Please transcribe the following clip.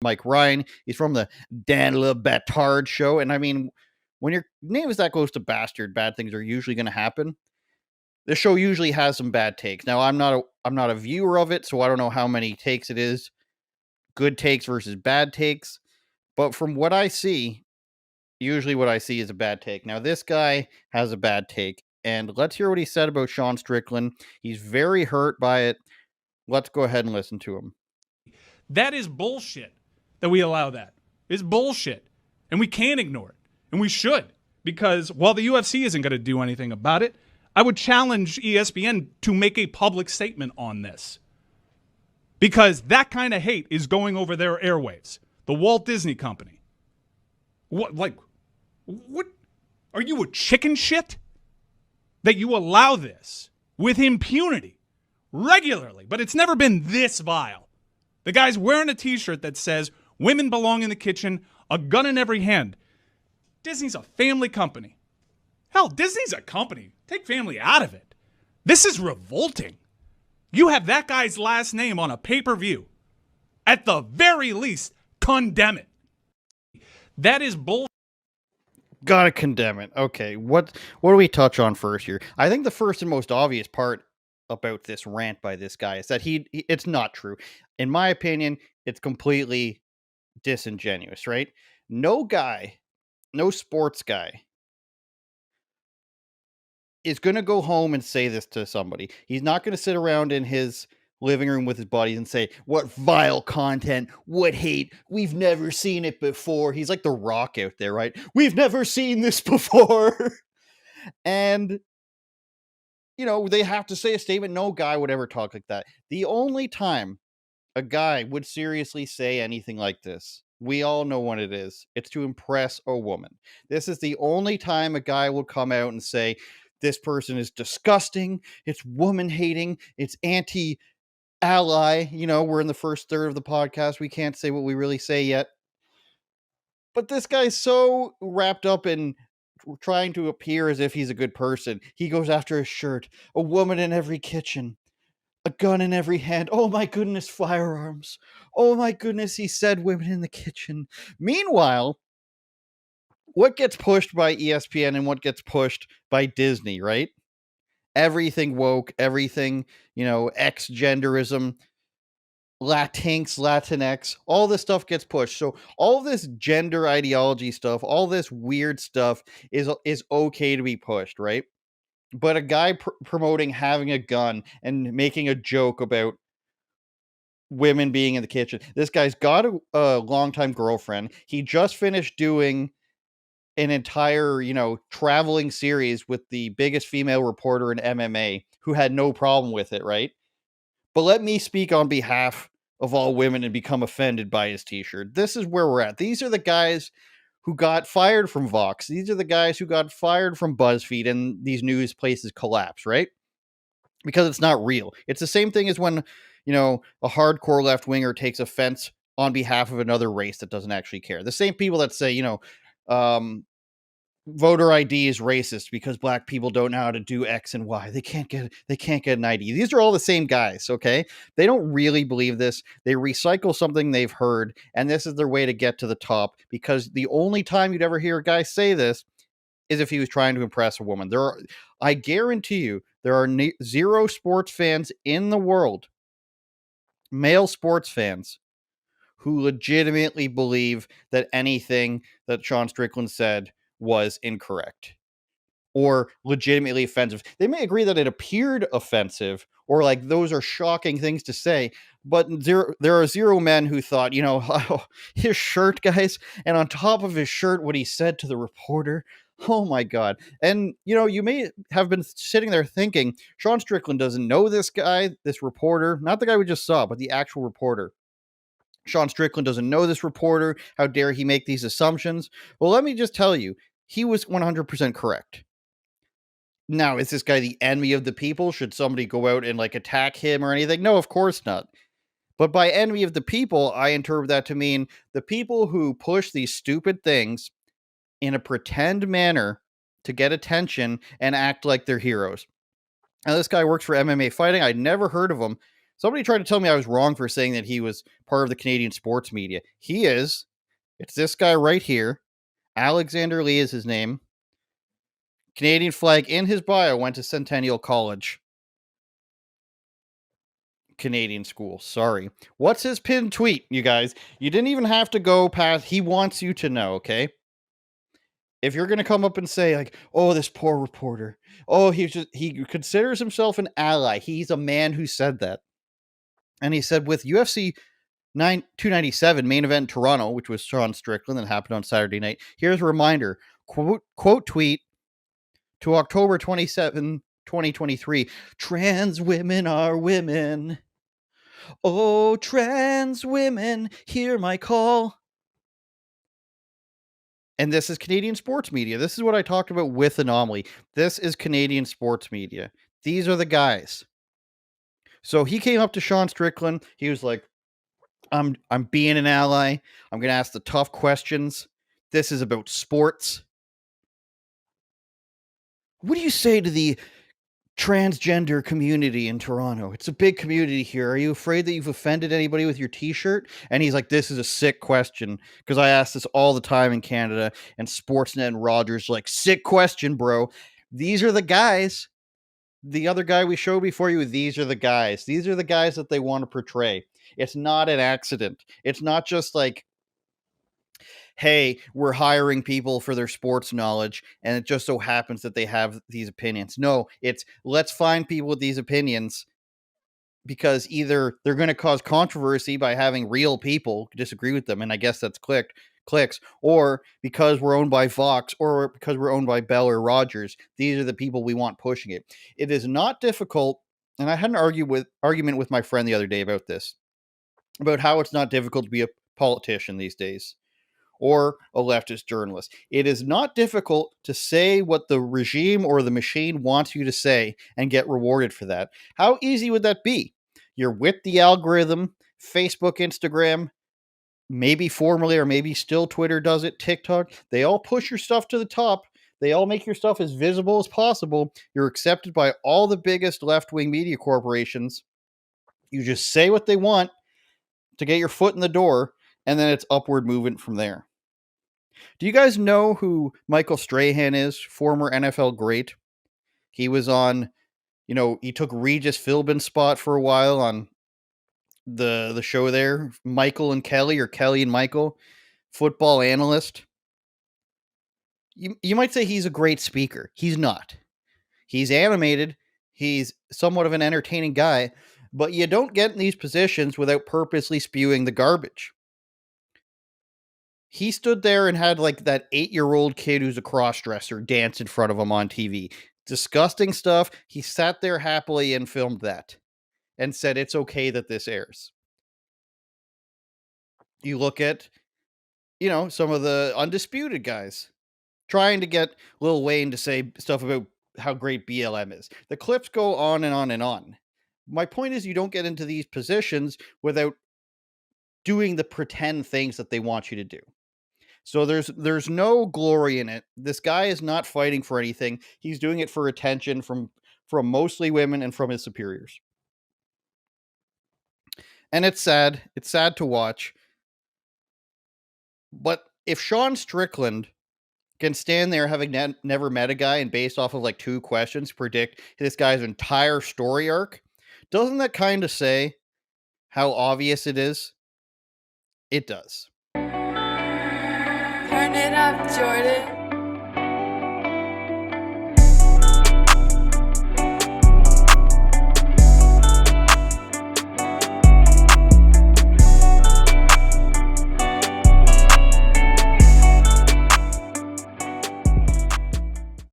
Mike Ryan. He's from the Dan Le Batard show. And I mean, when your name is that close to Bastard, bad things are usually going to happen. The show usually has some bad takes. Now, I'm not a viewer of it, so I don't know how many takes it is. Good takes versus bad takes. But from what I see, usually what I see is a bad take. Now, this guy has a bad take. And let's hear what he said about Sean Strickland. He's very hurt by it. Let's go ahead and listen to him. That is bullshit that we allow that. It's bullshit. And we can't ignore it. And we should. Because while the UFC isn't going to do anything about it, I would challenge ESPN to make a public statement on this. Because that kind of hate is going over their airwaves. The Walt Disney Company. What? Are you a chicken shit? That you allow this with impunity regularly, but it's never been this vile. The guy's wearing a t-shirt that says, "Women belong in the kitchen, a gun in every hand." Disney's a family company. Hell, Disney's a company. Take family out of it. This is revolting. You have that guy's last name on a pay-per-view. At the very least, condemn it. That is bull. Gotta condemn it. Okay, what do we touch on first here? I think the first and most obvious part about this rant by this guy is that it's not true. In my opinion, it's completely disingenuous, right? No sports guy is going to go home and say this to somebody. He's not going to sit around in his living room with his buddies and say, "What vile content, what hate, we've never seen it before." He's like The Rock out there, right? "We've never seen this before." And, they have to say a statement. No guy would ever talk like that. The only time a guy would seriously say anything like this, we all know what it is. It's to impress a woman. This is the only time a guy will come out and say, "This person is disgusting. It's woman hating. It's ally." We're in the first third of the podcast. We can't say what we really say yet. But this guy's so wrapped up in trying to appear as if he's a good person. He goes after his shirt. "A woman in every kitchen. A gun in every hand. Oh my goodness, firearms. Oh my goodness," he said, "women in the kitchen." Meanwhile, what gets pushed by ESPN and what gets pushed by Disney, right? Everything woke, everything, ex-genderism, Latinx, all this stuff gets pushed. So all this gender ideology stuff, all this weird stuff is okay to be pushed, right? But a guy promoting having a gun and making a joke about women being in the kitchen. This guy's got a longtime girlfriend. He just finished doing an entire, traveling series with the biggest female reporter in MMA who had no problem with it, right? But let me speak on behalf of all women and become offended by his t-shirt. This is where we're at. These are the guys who got fired from Vox. These are the guys who got fired from BuzzFeed and these news places collapse, right? Because it's not real. It's the same thing as when, a hardcore left winger takes offense on behalf of another race that doesn't actually care. The same people that say, voter ID is racist because black people don't know how to do X and Y. They can't get an ID. These are all the same guys, okay? They don't really believe this. They recycle something they've heard, and this is their way to get to the top, because the only time you'd ever hear a guy say this is if he was trying to impress a woman. I guarantee you, there are zero sports fans in the world, male sports fans, who legitimately believe that anything that Sean Strickland said was incorrect or legitimately offensive. They may agree that it appeared offensive or like those are shocking things to say, but there are zero men who thought, "Oh, his shirt, guys, and on top of his shirt, what he said to the reporter. Oh my God." And, you may have been sitting there thinking, Sean Strickland doesn't know this guy, this reporter, not the guy we just saw, but the actual reporter. Sean Strickland doesn't know this reporter. How dare he make these assumptions? Well, let me just tell you, he was 100% correct. Now, is this guy the enemy of the people? Should somebody go out and attack him or anything? No, of course not. But by enemy of the people, I interpret that to mean the people who push these stupid things in a pretend manner to get attention and act like they're heroes. Now, this guy works for MMA Fighting. I'd never heard of him. Somebody tried to tell me I was wrong for saying that he was part of the Canadian sports media. He is. It's this guy right here. Alexander Lee is his name. Canadian flag in his bio, went to Centennial College. Canadian school. Sorry. What's his pinned tweet, you guys? You didn't even have to go past. He wants you to know, okay? If you're going to come up and say, like, oh, this poor reporter. Oh, he considers himself an ally. He's a man who said that. And he said with UFC 297 main event in Toronto, which was Sean Strickland that happened on Saturday night. Here's a reminder. Quote tweet to October 27, 2023. Trans women are women. Oh, trans women, hear my call. And this is Canadian sports media. This is what I talked about with Anomaly. This is Canadian sports media. These are the guys. So he came up to Sean Strickland. He was like, I'm being an ally. I'm going to ask the tough questions. This is about sports. What do you say to the transgender community in Toronto? It's a big community here. Are you afraid that you've offended anybody with your t-shirt? And he's like, this is a sick question because I ask this all the time in Canada, and Sportsnet and Rogers like, sick question, bro. These are the guys. The other guy we showed before you, these are the guys. These are the guys that they want to portray. It's not an accident. It's not just like, hey, we're hiring people for their sports knowledge, and it just so happens that they have these opinions. No, it's let's find people with these opinions because either they're going to cause controversy by having real people disagree with them, and I guess that's clicks, or because we're owned by Fox, or because we're owned by Bell or Rogers. These are the people we want pushing it. It is not difficult, and I had an argument with my friend the other day about this, about how it's not difficult to be a politician these days or a leftist journalist. It is not difficult to say what the regime or the machine wants you to say and get rewarded for that. How easy would that be? You're with the algorithm, Facebook, Instagram, maybe formerly or maybe still Twitter does it, TikTok. They all push your stuff to the top. They all make your stuff as visible as possible. You're accepted by all the biggest left-wing media corporations. You just say what they want to get your foot in the door, and then it's upward movement from there. Do you guys know who Michael Strahan is? Former NFL great. He was on, he took Regis Philbin's spot for a while on the show there. Michael and Kelly, or Kelly and Michael, football analyst. You might say he's a great speaker. He's not. He's animated. He's somewhat of an entertaining guy, but you don't get in these positions without purposely spewing the garbage. He stood there and had like that 8-year-old kid who's a cross-dresser dance in front of him on TV. Disgusting stuff. He sat there happily and filmed that and said it's okay that this airs. You look at, some of the undisputed guys trying to get Lil Wayne to say stuff about how great BLM is. The clips go on and on and on. My point is, you don't get into these positions without doing the pretend things that they want you to do. So there's no glory in it. This guy is not fighting for anything. He's doing it for attention from mostly women and from his superiors. And it's sad. It's sad to watch. But if Sean Strickland can stand there having never met a guy and based off of like 2 questions predict this guy's entire story arc, doesn't that kind of say how obvious it is? It does. Turn it up, Jordan.